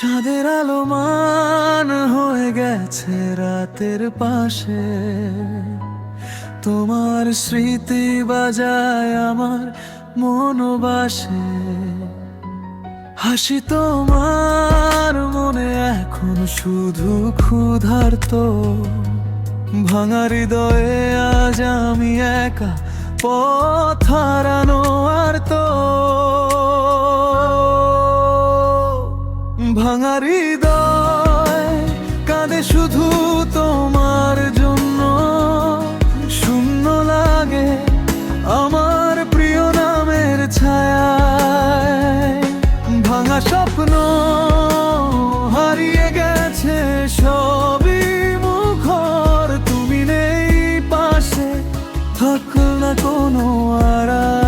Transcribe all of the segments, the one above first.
চাঁদের আলো মান হয়ে গেছে রাতের পাশে, তোমার স্মৃতি বাজায় আমার মনোবাসে। হাসি তোমার মনে এখন শুধু ক্ষুধার্ত, ভাঙা হৃদয়ে আজ আমি একা পথ হারানো আর তো। ভাঙা হৃদয় কাঁদে শুধু তোমার জন্য, শূন্য লাগে আমার প্রিয় নামের ছায়ায়। ভাঙা স্বপ্ন হারিয়ে গেছে সবই মুখর, তুমি নেই পাশে, থাকল না কোনো আড়াল।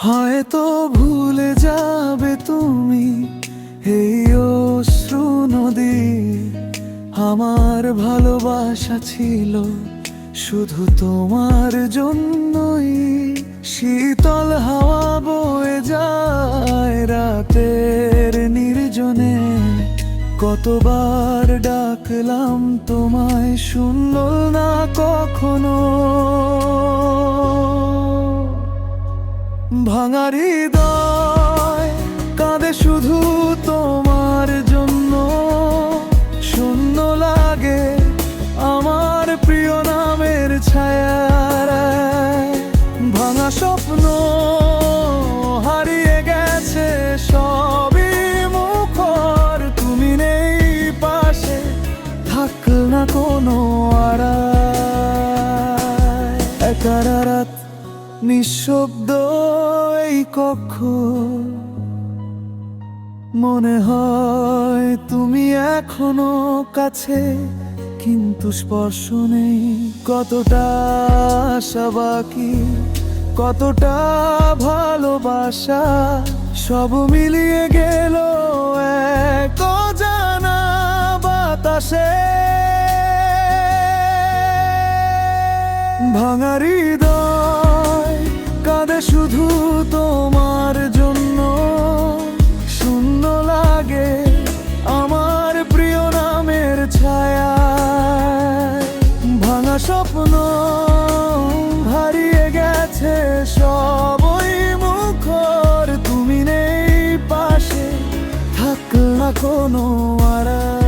হয়তো ভুলে যাবে তুমি এই অশ্রু নদী, আমার ভালোবাসা ছিল শুধু তোমার জন্যই। শীতল হাওয়া বয়ে যায় রাতের নির্জনে, কতবার ডাকলাম তোমায় শুনল না কখনো। ভাঙা হৃদয় কাঁদে শুধু তোমার জন্য, শূন্য লাগে আমার প্রিয় নামের ছায়ায়। ভাঙা স্বপ্ন হারিয়ে গেছে সবই মুখর, তুমি নেই পাশে, থাকল না কোনো আড়াল। একা রাত নিঃশব্দ এই কক্ষ, মনে হয় তুমি এখনো কাছে কিন্তু স্পর্শ নেই। কতটা আশা বাকি, কতটা ভালোবাসা, সব মিলিয়ে গেল এক অজানা বাতাসে। ভাঙা হৃদয় কাঁদে শুধু তোমার জন্য, শূন্য লাগে আমার প্রিয় নামের ছায়ায়। ভাঙা স্বপ্ন হারিয়ে গেছে সবই মুখর, তুমি নেই পাশে, থাকল না কোনো আড়াল।